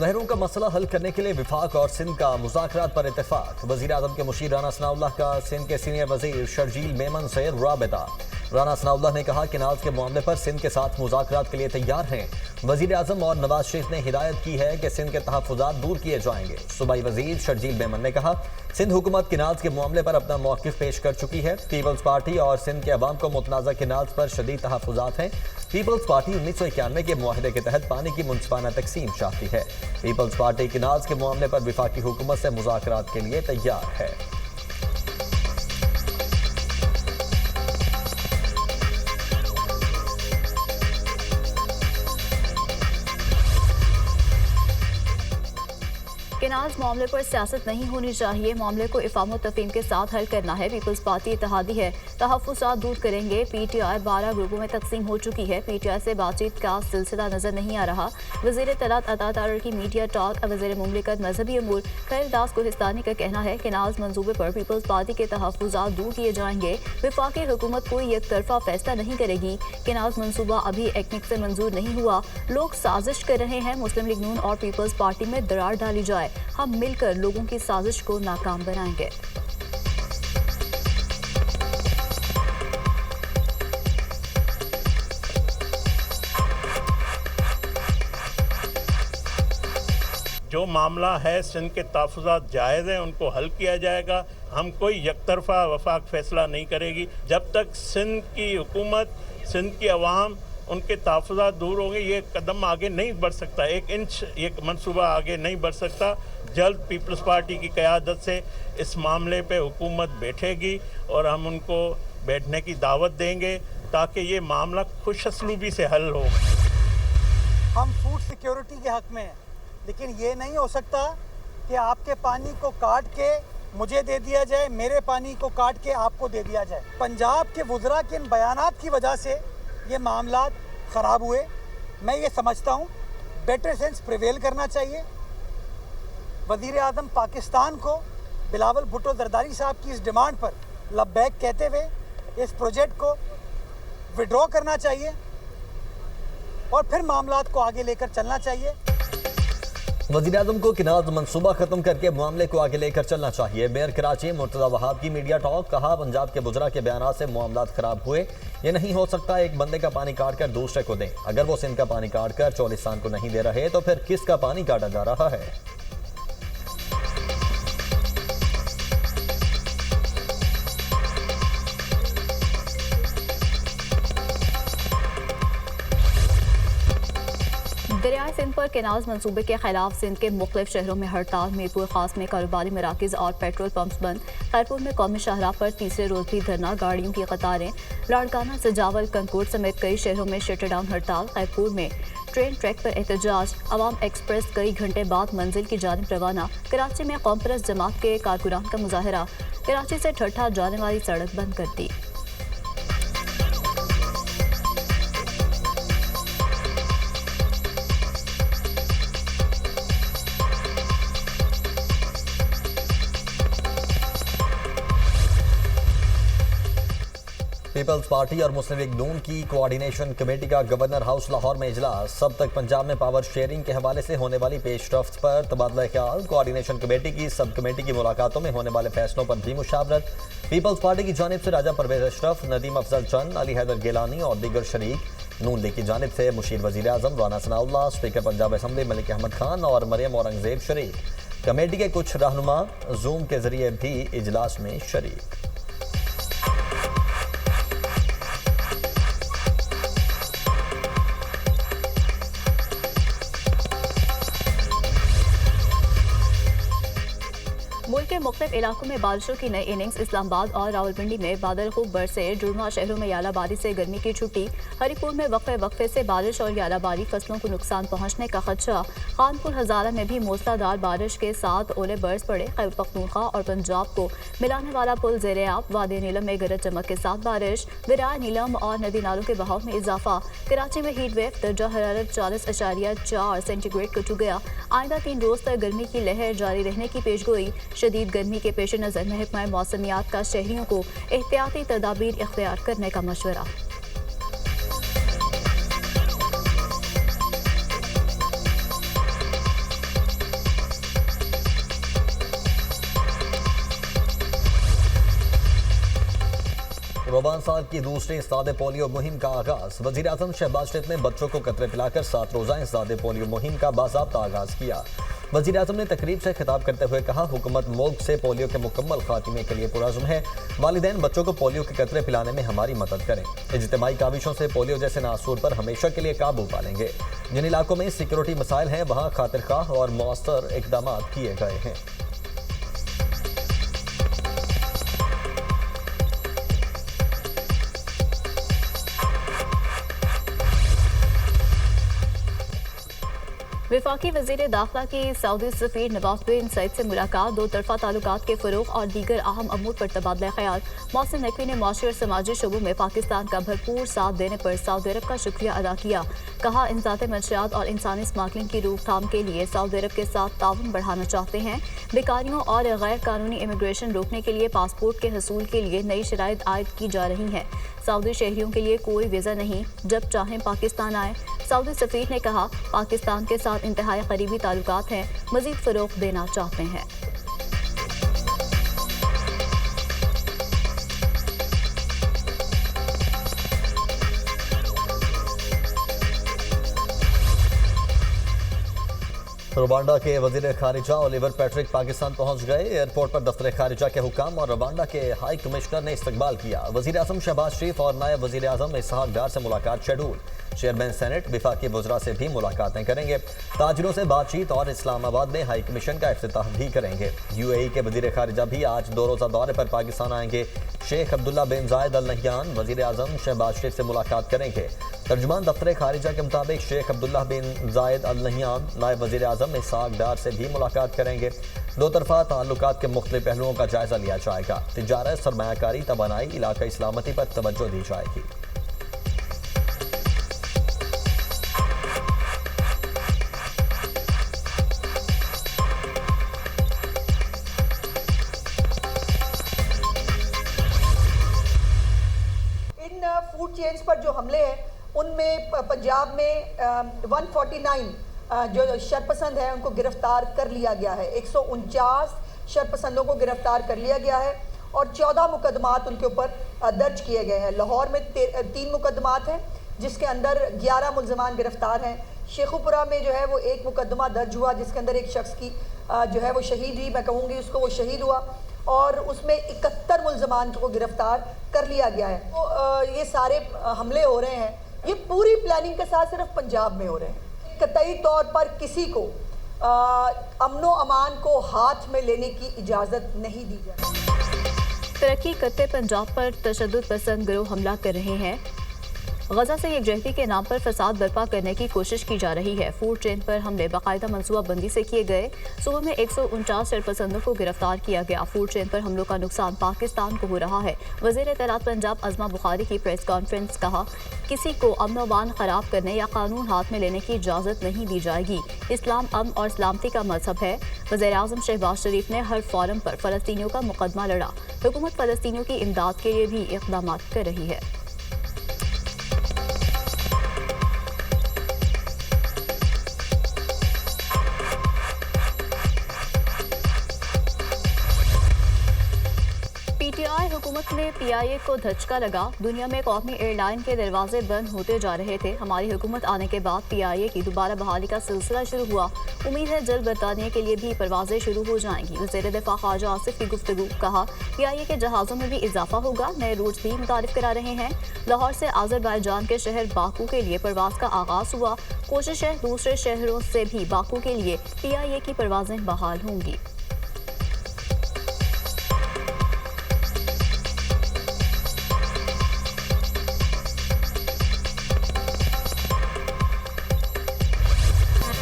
नहरों का मसला हल करने के लिए विफाक और सिंध का मुज़ाकरात पर इत्तेफाक। वज़ीर आज़म के मुशीर राना सनाउल्लाह का सिंध के सीनियर वज़ीर शर्जील मेमन से राबिता। राना सनाउल्लाह ने कहा कि नाज के मामले पर सिंध के साथ मुज़ाकरात के लिए तैयार हैं। वज़ीर आज़म और नवाज शरीफ ने हिदायत की है कि सिंध के तहफ़्फ़ुज़ात दूर किए जाएंगे। सूबाई वज़ीर शर्जील मेमन ने कहा, सिंध हुकूमत किनाज के मामले पर अपना मौक़िफ़ पेश कर चुकी है। पीपल्स पार्टी और सिंध के अवाम को मुतनाज़ा किनाज पर शदीद तहफ़्फ़ुज़ात हैं। पीपल्स पार्टी 1991 के मुआहदे के तहत पानी की मुनसिफाना तकसीम चाहती है। पीपल्स पार्टी किनाज के मामले पर विफाकी हुकूमत से मुज़ाकरात के लिए तैयार है। केनाज मामले पर सियासत नहीं होनी चाहिए, मामले को इफ़ाम तफ़हीम के साथ हल करना है। पीपल्स पार्टी इत्तेहादी है, तहफ़्फ़ुज़ात दूर करेंगे। पीटीआई 12 ग्रुपों में तकसीम हो चुकी है। पीटीआई से बातचीत का सिलसिला नजर नहीं आ रहा। वज़ीर तलात अता तारर की मीडिया टॉक। वज़ीर मुमलिकत मजहबी अमूर खैरदास गुलिस्तानी का कहना है कि नाज मंसूबे पर पीपल्स पार्टी के तहफ़्फ़ुज़ात दूर किए जाएंगे। विफाकी हुकूमत कोई एक तरफा फैसला नहीं करेगी। केनाज मंसूबा अभी एक्निक से मंजूर नहीं हुआ। लोग साजिश कर रहे हैं मुस्लिम लीग नून और पीपल्स पार्टी में दरार डाली जाए। हम मिलकर लोगों की साजिश को नाकाम बनाएंगे। जो मामला है सिंध के तहफ़्फ़ुज़ात जायज़ हैं, उनको हल किया जाएगा। हम कोई यकतरफा वफाक फैसला नहीं करेगी। जब तक सिंध की हुकूमत, सिंध की अवाम, उनके तहफ़्फ़ुज़ात दूर होंगे, ये कदम आगे नहीं बढ़ सकता। 1 इंच ये मनसूबा आगे नहीं बढ़ सकता। जल्द पीपल्स पार्टी की क़यादत से इस मामले पे हुकूमत बैठेगी और हम उनको बैठने की दावत देंगे ताकि ये मामला खुश असलूबी से हल हो। हम फूड सिक्योरिटी के हक़ में हैं, लेकिन ये नहीं हो सकता कि आपके पानी को काट के मुझे दे दिया जाए, मेरे पानी को काट के आपको दे दिया जाए। पंजाब के वुज़रा के इन बयानात की वजह से ये मामलात ख़राब हुए। मैं ये समझता हूँ बेटर सेंस प्रिवेल करना चाहिए। वज़ीर आज़म पाकिस्तान को बिलावल भुट्टो ज़रदारी साहब की इस डिमांड पर लब्बैक कहते हुए इस प्रोजेक्ट को विड्रॉ करना चाहिए और फिर मामलात को आगे लेकर चलना चाहिए। वज़ीर आज़म को किनाज मनसूबा खत्म करके मामले को आगे लेकर चलना चाहिए। मेयर कराची मुर्तज़ा वहाब की मीडिया टॉक। कहा, पंजाब के बुज़रा के बयान से मामलात खराब हुए। ये नहीं हो सकता एक बंदे का पानी काट कर दूसरे को दें। अगर वो सिंध का पानी काट कर चौलिस्तान को नहीं दे रहे तो फिर किसका पानी काटा जा रहा है? दरियाए सिंध पर केनाज मंसूबे के खिलाफ सिंध के मुख्तलिफ शहरों में हड़ताल। मीरपुर खास में कारोबारी मराकज़ और पेट्रोल पंप्स बंद। खैरपुर में कौमी शाहराह पर तीसरे रोज भी धरना, गाड़ियों की कतारें। लाड़काना, सजावल, कंकोट समेत कई शहरों में शटर डाउन हड़ताल। खैरपुर में ट्रेन ट्रैक पर एहतजाज। अवाम एक्सप्रेस कई घंटे बाद मंजिल की जानिब रवाना। कराची में कौम परस्त जमात के कारकुनान का मुजाहरा। कराची से ठट्ठा जाने वाली सड़क बंद कर दी। पीपल्स पार्टी और मुस्लिम लीग नून की कोऑर्डिनेशन कमेटी का गवर्नर हाउस लाहौर में इजलास। सब तक पंजाब में पावर शेयरिंग के हवाले से होने वाली पेशरफ्त पर तबादला ख्याल। कोऑर्डिनेशन कमेटी की सब कमेटी की मुलाकातों में होने वाले फैसलों पर भी मुशावरत। पीपल्स पार्टी की जानिब से राजा परवेज अशरफ, नदीम अफजल चंद, अली हैदर गिलानी और दीगर शरीक। नून लीग की जानिब से मुशीर वज़ीर आज़म राना सनाउल्लाह, स्पीकर पंजाब असम्बली मलिक अहमद खान और मरियम औरंगजेब शरीक। कमेटी के कुछ रहनुमा जूम के जरिए भी इजलास में शरीक। मुल्क के मुख्तलिफ इलाकों में बारिशों की नई इनिंग्स। इस्लामाबाद और रावलपिंडी में बादल खूब बरसे। जुड़वा शहरों में यालाबारी से गर्मी की छुट्टी। हरिपुर में वक्फे से बारिश और यालाबारी, फसलों को नुकसान पहुंचने का खदशा। खानपुर हजारा में भी मूसलाधार बारिश के साथ ओले बरस पड़े। खैबर पख्तूनख्वा और पंजाब को मिलाने वाला पुल ज़ेरे आब। वादी नीलम में गरज चमक के साथ बारिश। दरिया नीलम और नदी नालों के बहाव में इजाफा। कराची में हीट वेव, दर्जा हरारत 40.4 सेंटीग्रेड को छू गया। आइंदा 3 रोज तक गर्मी की लहर जारी रहने की पेशगोई। शदीद गर्मी के पेश नज़र महकमा मौसमियात का शहरियों को एहतियाती तदाबीर इख्तियार करने का मशवरा। रमजान साल की दूसरी इंसदाद पोलियो मुहिम का आगाज। वज़ीर-ए-आज़म शहबाज शरीफ ने बच्चों को कतरे पिलाकर 7 रोज़ा इंसदाद पोलियो मुहिम का बाज़ाब्ता आगाज किया। वज़ीर-ए-आज़म ने तकरीब से खिताब करते हुए कहा, हुकूमत मुल्क से पोलियो के मुकम्मल खात्मे के लिए पुरअज़्म है। वालिदैन बच्चों को पोलियो के कतरे पिलाने में हमारी मदद करें। इज्तिमाई काविशों से पोलियो जैसे नासूर पर हमेशा के लिए काबू पालेंगे। जिन इलाकों में सिक्योरिटी मसाइल हैं वहाँ खातिरख्वाह और मौसर इक़दाम किए गए हैं। वफाकी वज़ीर दाखिला की सऊदी सफ़ीर नवाफ बिन सईद से मुलाकात। दो तरफ़ा ताल्लुकात के फ़रोग़ और दीगर अहम अमूर पर तबादला ख्याल। मोहसिन नकवी ने माशी और समाजी शोबों में पाकिस्तान का भरपूर साथ देने पर सऊदी अरब का शुक्रिया अदा किया। कहा, इंसात मंशियात और इंसानी स्मगलिंग की रोकथाम के लिए सऊदी अरब के साथ ताउन बढ़ाना चाहते हैं। बेकारियों और गैर कानूनी इमिग्रेशन रोकने के लिए पासपोर्ट के हसूल के लिए नई शराइत आयद की जा रही हैं। सऊदी शहरियों के लिए कोई वीज़ा नहीं, जब चाहें पाकिस्तान आए। सऊदी सफ़ीर ने कहा, पाकिस्तान के साथ इंतहाई करीबी ताल्लुकात हैं, मज़ीद फ़रोग़ देना चाहते हैं। रवांडा के वज़ीर खारिजा ओलिवर पैट्रिक पाकिस्तान पहुंच गए। एयरपोर्ट पर दफ्तर खारिजा के हुकाम और रवांडा के हाई कमिश्नर ने इस्तकबाल किया। वज़ीर-ए-आज़म शहबाज शरीफ और नायब वज़ीर-ए-आज़म इसहाक डार से मुलाकात शेड्यूल। चेयरमैन सेनेट विफाकी वज़रा से भी मुलाकातें करेंगे। ताजिरों से बातचीत और इस्लामाबाद में हाई कमीशन का इफ्तिताह भी करेंगे। UAE के वज़ीर खारिजा भी आज 2 रोज़ा दौरे पर पाकिस्तान आएंगे। शेख अब्दुल्ला बिन जायद अल नहयान वज़ीर-ए-आज़म शहबाज शरीफ से मुलाकात करेंगे। तर्जुमान दफ्तर खारिजा के मुताबिक शेख अब्दुल्ला बिन जायद अल नहयान नायब वज़ीर-ए-आज़म इसहाक डार से भी मुलाकात करेंगे। दो तरफ़ा ताल्लुकात के मुख्तलिफ पहलुओं का जायजा लिया जाएगा। तिजारत, सरमायाकारी, तवानाई, इलाकाई सलामती पर तवज्जो दी जाएगी। फूड चेन्स पर जो हमले हैं उनमें पंजाब में 149 जो शरपसंद हैं उनको गिरफ्तार कर लिया गया है। 149 शरपसंदों को गिरफ्तार कर लिया गया है और 14 मुकदमात उनके ऊपर दर्ज किए गए हैं। लाहौर में 3 मुकदमात हैं जिसके अंदर 11 मुल्ज़मान गिरफ्तार हैं। शेखुपुरा में जो है वो 1 मुकदमा दर्ज हुआ जिसके अंदर एक शख्स की जो है वो शहीद हुई, मैं कहूँगी उसको वो शहीद हुआ और उसमें 71 मुल्ज़मान को गिरफ्तार कर लिया गया है। तो ये सारे हमले हो रहे हैं, ये पूरी प्लानिंग के साथ सिर्फ पंजाब में हो रहे हैं। कतई तौर पर किसी को अमनो अमान को हाथ में लेने की इजाज़त नहीं दी जाए। तरक्की करते पंजाब पर तशद्दुद पसंद गिरोह हमला कर रहे हैं। गजा से यकजहती के नाम पर फसाद बर्पा करने की कोशिश की जा रही है। फूड चेन पर हमले बाकायदा मनसूबा बंदी से किए गए। सुबह में 149 शरपसंदों को गिरफ्तार किया गया। फूड चेन पर हमलों का नुकसान पाकिस्तान को हो रहा है। वज़ीर इत्तलात पंजाब अज़मा बुखारी की प्रेस कॉन्फ्रेंस। कहा, किसी को अमन व अमान ख़राब करने या कानून हाथ में लेने की इजाज़त नहीं दी जाएगी। इस्लाम अमन और सलामती का मजहब है। वज़ीर-ए-आज़म शहबाज शरीफ ने हर फोरम पर फ़लस्तीनियों का मुकदमा लड़ा। हुकूमत फ़लस्तीनियों की इमदाद के लिए भी इक़दाम कर रही है। PTI हुकूमत में PIA को धचका लगा। दुनिया में कौमी एयरलाइन के दरवाजे बंद होते जा रहे थे। हमारी हुकूमत आने के बाद PIA की दोबारा बहाली का सिलसिला शुरू हुआ। उम्मीद है जल्द बरतानिया के लिए भी परवाजें शुरू हो जाएंगी। वज़ीर दिफा ख्वाजा आसिफ की गुफ्तगू। कहा, PIA के जहाज़ों में भी इजाफा होगा। नए रूट्स भी मुतारिफ करा रहे हैं। लाहौर से आज़रबाईजान के शहर बाकू के लिए परवाज का आगाज़ हुआ। कोशिश है दूसरे शहरों से भी बाकू के लिए PIA की परवाजें बहाल होंगी।